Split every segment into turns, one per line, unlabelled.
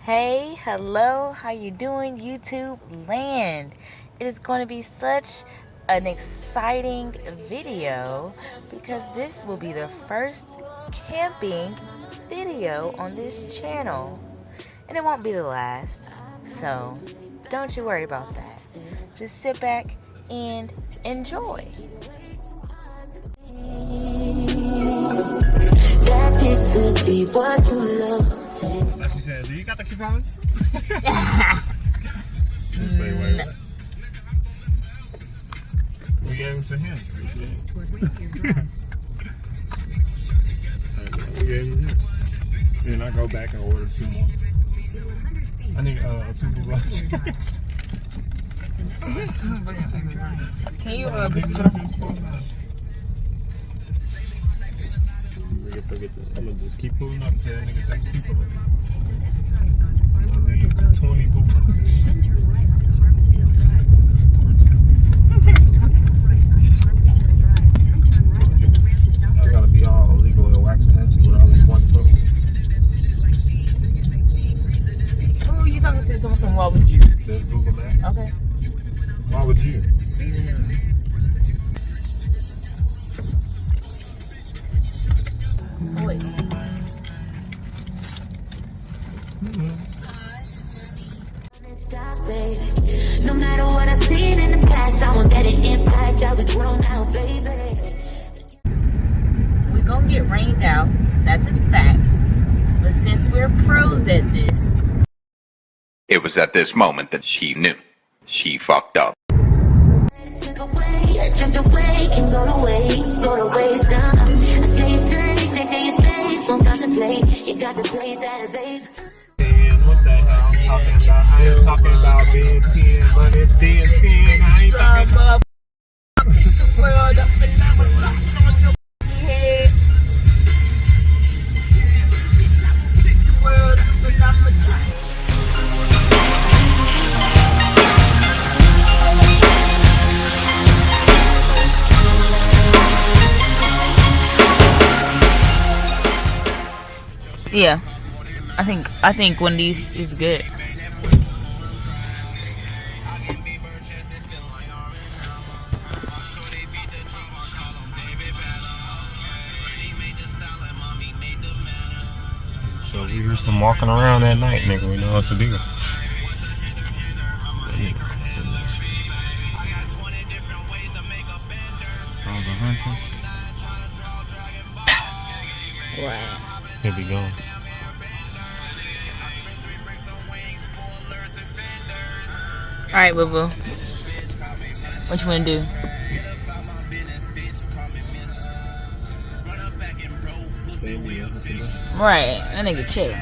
Hey, hello, how you doing, YouTube land? It is going to be such an exciting video because this will be the first camping video on this channel. And it won't be the last, so don't you worry about that. Just sit back and enjoy.
That is to be what you love.
She said, "Do you got the coupons?" Say, wait. We gave them to him. We gave him to him. And I go back and order 2 more. I need 2 bullets.
Can you
I'm gonna just keep pulling up and say that nigga take the people. 20 bullets. I gotta be all legal and waxing at you with all these one foot.
Who are you talking to? Someone, why would you?
Just Google that.
Okay.
Why would you?
Wait.
No matter what I've seen in the past, I won't let it impact how we grow now, baby.
We're gonna get rained out, that's a fact. But since we're pros at this,
It was at this moment that she knew. She fucked up.
I drift away, can go to waste, I stay straight, stay to your face, won't contemplate, you got to play that, babe.
And what the hell I'm talking about? I am talking about being 10, but it's being 10. I ain't talking about
the world up and down with something on your head. The world up and down with something. Yeah, I think one of these is good.
So we hear some walking around at night, nigga. We know what to do. Sounds a hunter.
Wow.
Here we go.
Alright, boo boo. What you wanna do? Right, that nigga chill.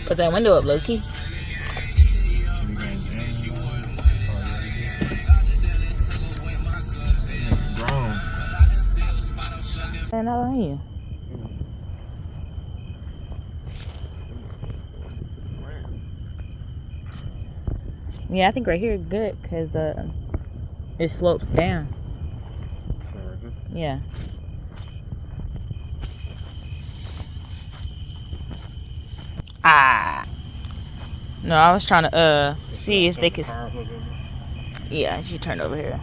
Put that window up, low key. And I don't hear. Yeah, I think right here is good because it slopes down. Yeah. No, I was trying to see if they could. Yeah, she turned over here.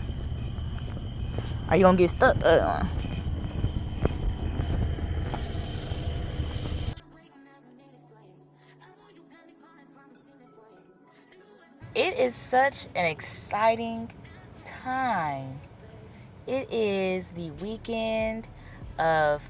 Are you gonna get stuck? It is such an exciting time. It is the weekend of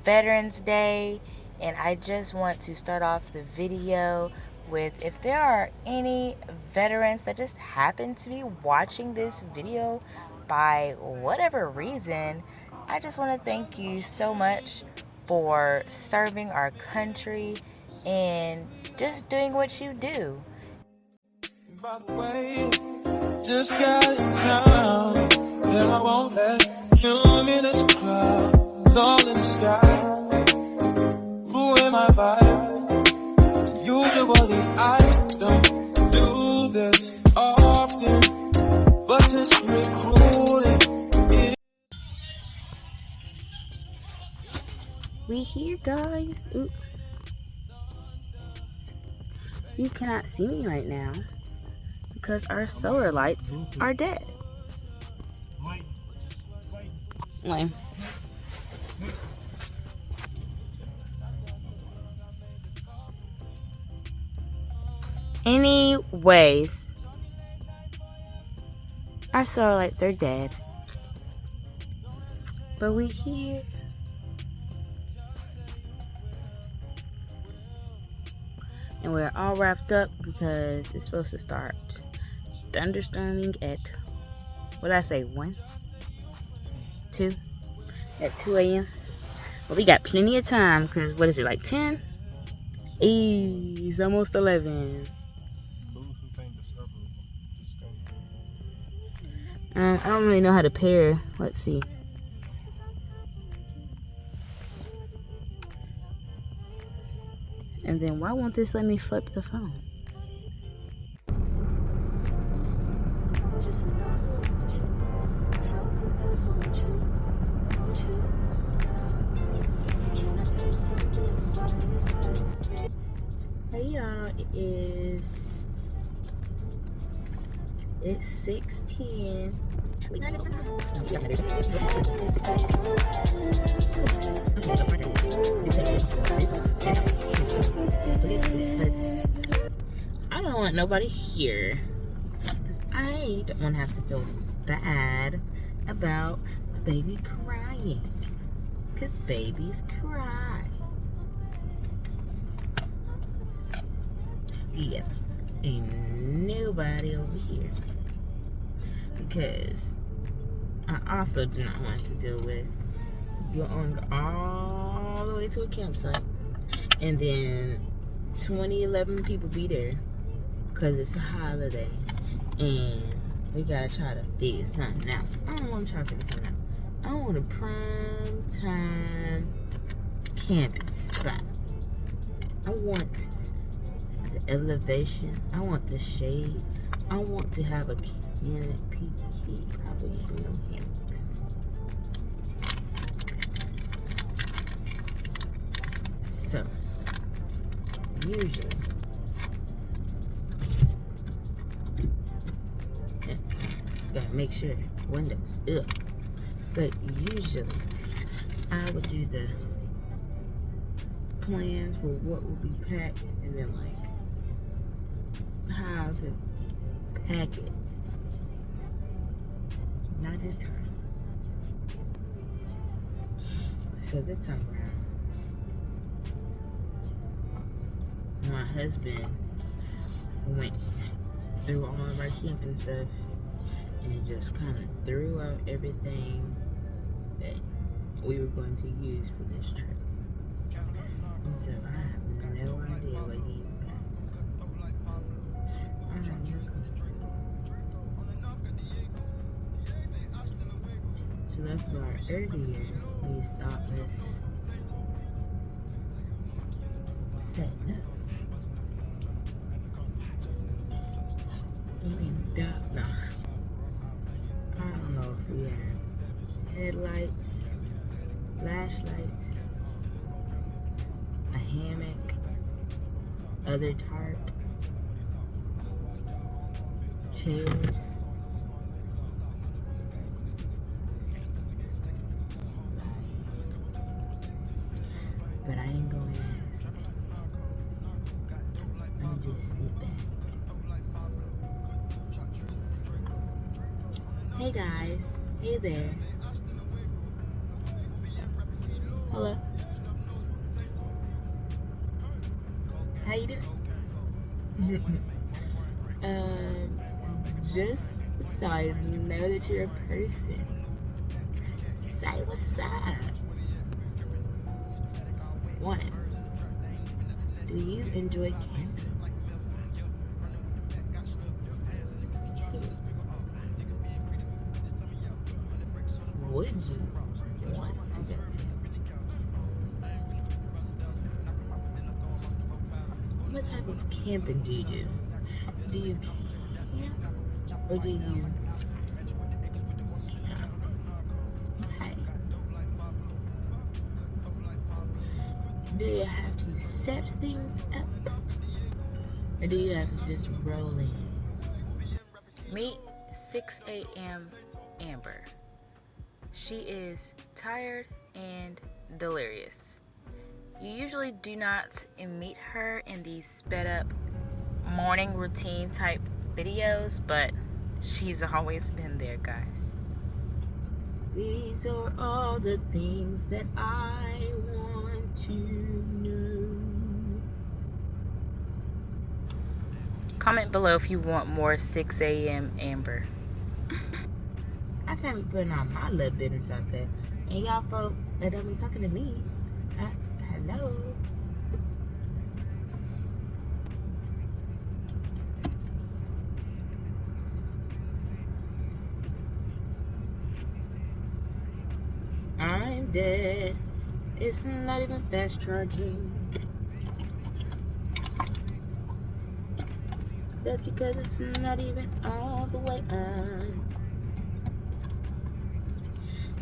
Veterans Day, and I just want to start off the video with, if there are any veterans that just happen to be watching this video by whatever reason, I just want to thank you so much for serving our country and just doing what you do.
By the way, just got in town, and I won't let cumulus clouds all in the sky ruin my vibe. Usually I don't do this often, but since recruiting,
We here, guys. Ooh. You cannot see me right now because our solar lights are dead. Lame. Anyways, our solar lights are dead, but we here. And we're all wrapped up because it's supposed to start thunderstorming at, what did I say, 1? 2? At 2 a.m. Well, we got plenty of time because, what is it, like 10? It's almost 11. I don't really know how to pair. Let's see. And then why won't this let me flip the phone? Hey y'all, it's 6:10. I don't want nobody here because I don't want to have to feel bad about a baby crying, because babies cry. Yeah, ain't nobody over here because I also do not want to deal with going all the way to a campsite and then 11 people be there because it's a holiday and we gotta try to figure something out. I don't want to try to figure something out. I want a prime time camping spot. I want the elevation. I want the shade. I want to have a canopy. Probably be on campus. So usually gotta make sure windows up. So usually I would do the plans for what will be packed and then like how to pack it. Not this time. So this time around, my husband went through all of our camping stuff and just kind of threw out everything that we were going to use for this trip. And so I have no idea what he packed. I have no clue. So that's why earlier we saw us setting up. No. I don't know if we have headlights, flashlights, a hammock, other tarp, chairs. But I ain't gonna ask. I'm gonna just sit back. Hey guys. Hey there. Hello. How you doing? Just so I know that you're a person. Say what's up. 1. Do you enjoy camping? 2. Would you want to go camping? What type of camping do you do? Do you camp or do you camp? Hey. Do you have to set things up? Or do you have to just roll in? Meet 6 a.m. Amber. She is tired and delirious. You usually do not meet her in these sped up morning routine type videos, but she's always been there, guys. These are all the things that I want to know. Comment below if you want more 6 a.m. Amber. I can't be putting all my little business out there. And y'all folk that don't be talking to me. Hello. I'm dead. It's not even fast charging. That's because it's not even all the way on.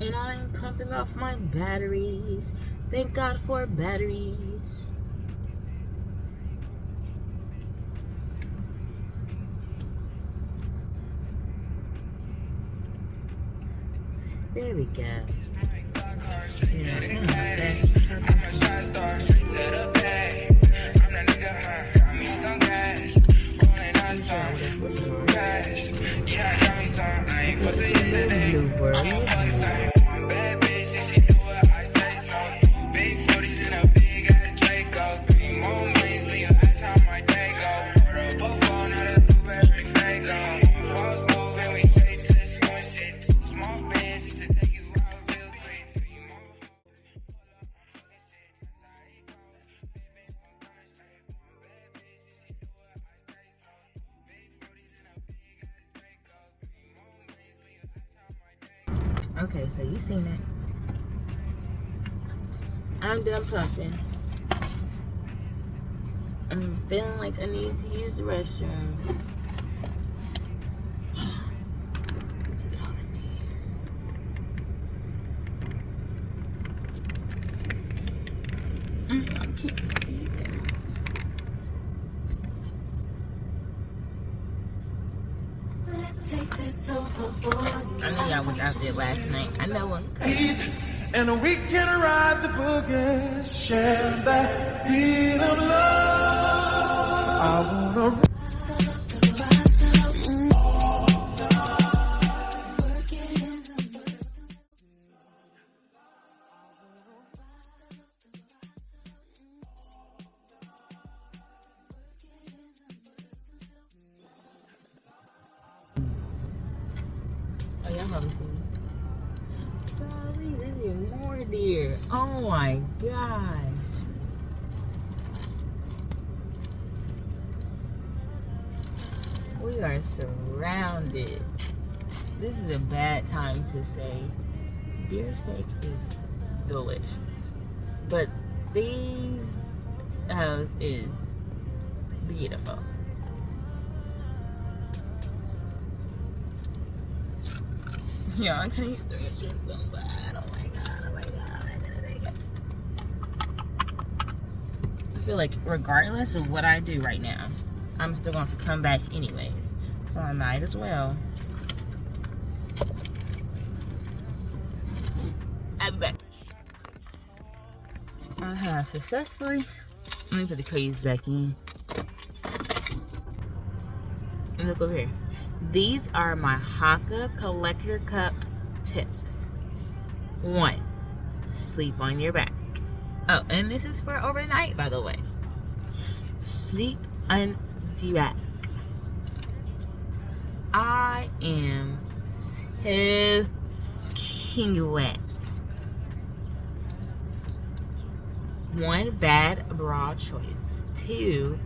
And I'm pumping off my batteries. Thank God for batteries. There we go. Okay, so you seen it. I'm done pumping. I'm feeling like I need to use the restroom. Look at all the deer. I can't see them. I knew y'all was out there last night. I know one.
And we can ride the boogie, share that beat of love. I wanna.
Oh, y'all probably seen me. Golly, there's even more deer. Oh my gosh. We are surrounded. This is a bad time to say deer steak is delicious. But these house is beautiful. Yeah, I can't eat the restaurant so bad. Oh my god, oh my god, I'm gonna make it. I feel like regardless of what I do right now, I'm still going to come back anyways. So I might as well. I'm back. I have successfully. Let me put the craze back in. And look over here. These are my Haka collector cup tips. 1, sleep on your back. Oh, and this is for overnight, by the way. Sleep on the back. I am so king wet. 1, bad bra choice. 2,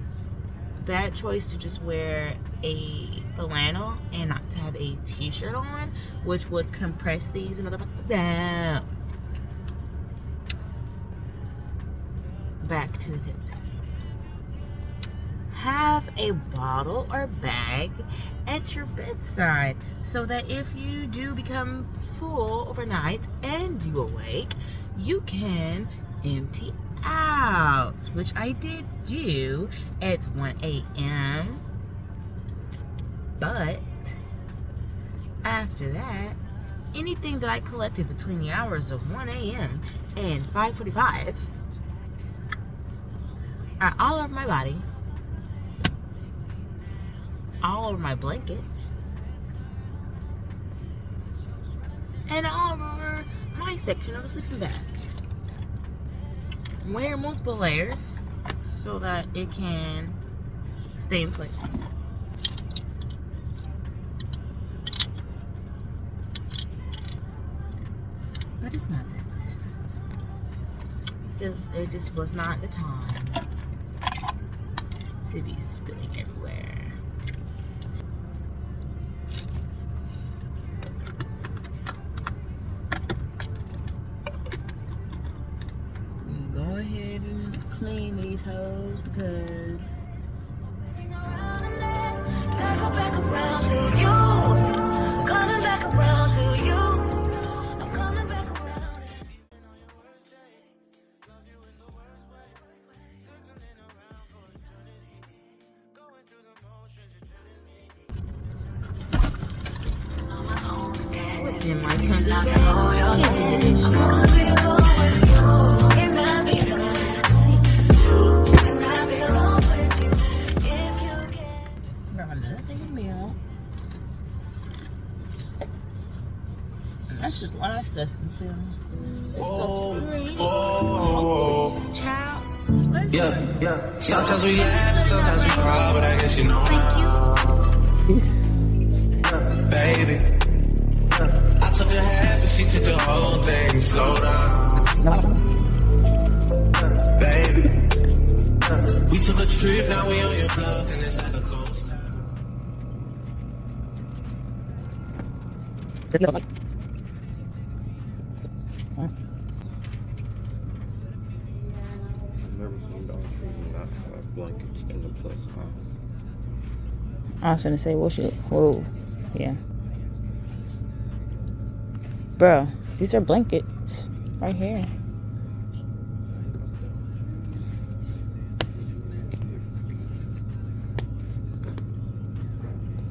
bad choice to just wear a flannel and not to have a t-shirt on, which would compress these motherfuckers down. Back to the tips. Have a bottle or bag at your bedside so that if you do become full overnight and you awake, you can empty out, which I did do at 1 a.m. But after that, anything that I collected between the hours of 1 a.m. and 5:45 are all over my body, all over my blanket, and all over my section of the sleeping bag. Wear multiple layers so that it can stay in place. But it's not that bad. It just was not the time to be spilling everywhere. Go ahead and clean these hoes because
Circle back around to you. Coming back around to you. I'm coming back around.
what's in my country bag? Can't do this shit. Grab another thing of milk. That's just what I stuff until it stops screaming. Child, let's
Yeah. Sometimes we laugh, sometimes we cry, but I guess you know.
Thank you.
Baby, I took a half and she took the whole thing. Slow down, baby. We took a trip, now we on your block, and it's like a ghost town.
I've never seen dogs not have blankets in the plus size.
I was gonna say, well, shit. Whoa. Yeah. Bro, these are blankets right here.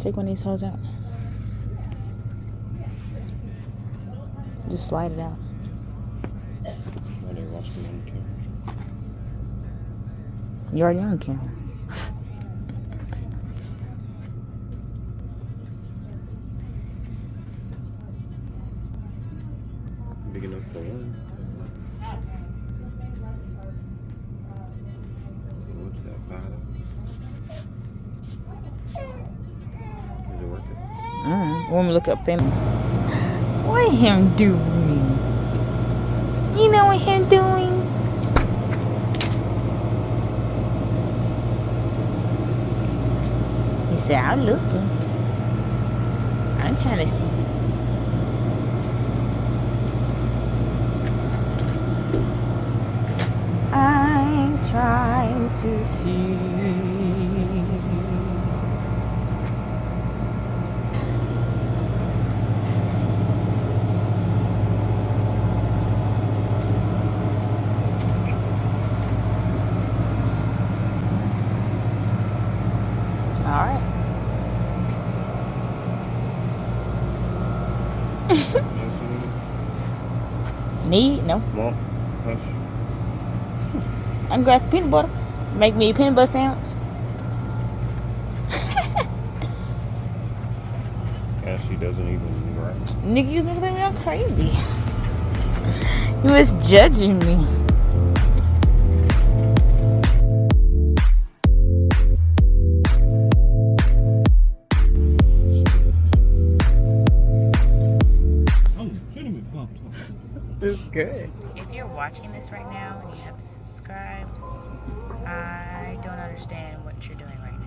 Take one of these hoes out. Just slide it out.
Why they watch me on camera?
You're already on camera.
Big enough for one. What's that, $5? Is it worth it?
Want me to look up then? What him doing? You know what him doing? He said, I'm looking. I'm trying to see. I'm trying to see. Alright. Need? No.
Well, hush.
I can grab some peanut butter. Make me a peanut butter sandwich.
Yeah, she doesn't even right.
Nigga, you was making me all crazy. You was judging me.
Oh, cinnamon pop top.
It's good. If you're watching this right now and you haven't subscribed, I don't understand what you're doing right now.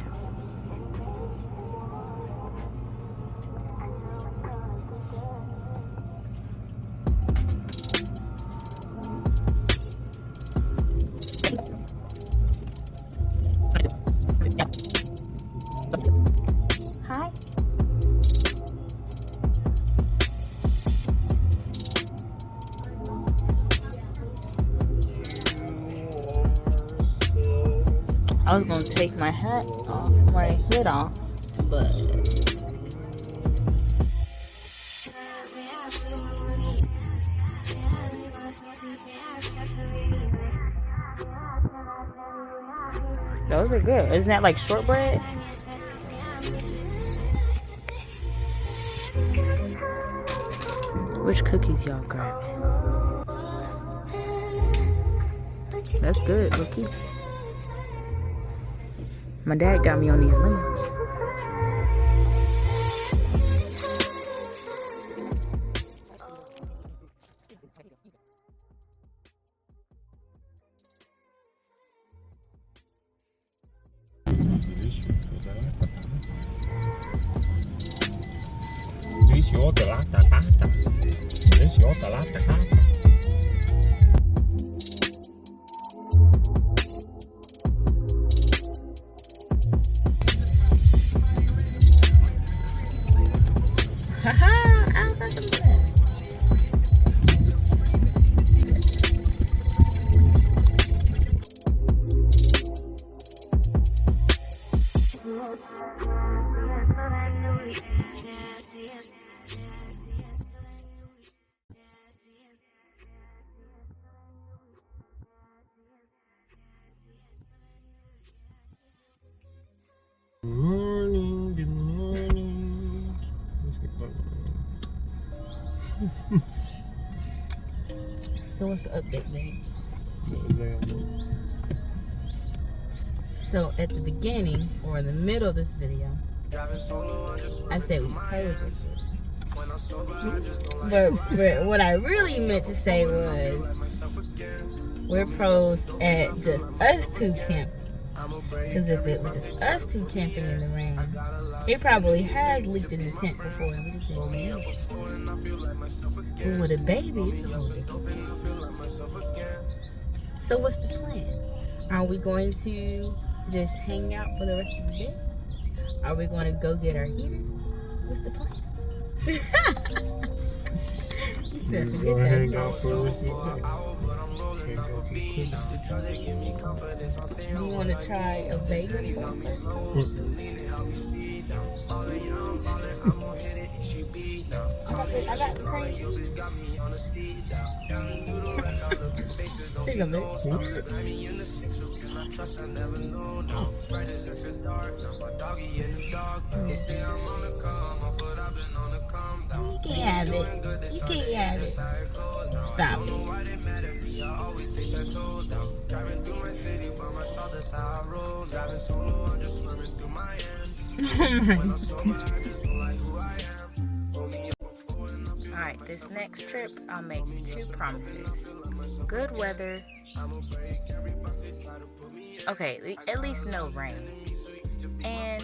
Hi. I was gonna take my hat off, my hood off, but those are good. Isn't that like shortbread? Which cookies y'all grabbing? That's good, look cute. My dad got me on these lemons.
Good morning. Let's get going.
So what's the update, babe? So at the beginning or in the middle of this video, I said we pose with this. But what I really meant to say was we're pros at just us two camping. Because if it was just us two camping in the rain, it probably has leaked in the tent before and we just didn't know. But with a baby, it's a whole different thing. So what's the plan? Are we going to just hang out for the rest of the day? Are we going to go get our heater? What's the plan?
Just go hang out for the rest of the day.
You want to try a bagel? I got the cream cheese. Here you go, babe. You can't have it. You can't have it. Stop it. Alright, this next trip I'll make 2 promises. Good weather. Okay, at least no rain. And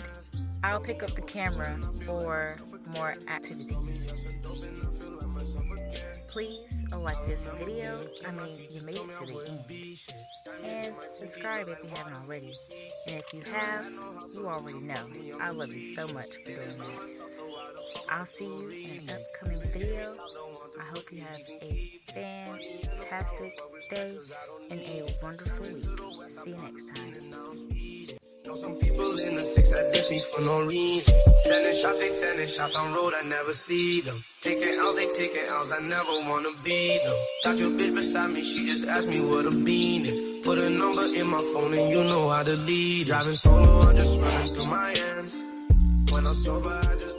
I'll pick up the camera for more activities. Please like this video. I mean, you made it to the end. And subscribe if you haven't already. And if you have, you already know. I love you so much for doing that. I'll see you in an upcoming video. I hope you have a fantastic day and a wonderful week. See you next time.
Know some people in the 6 that diss me for no reason. Sending shots, they sending shots on road, I never see them. Taking L's, they taking L's, I never wanna be them. Got your bitch beside me, she just asked me what a bean is. Put a number in my phone and you know how to lead. Driving solo, I'm just running through my hands. When I'm sober, I just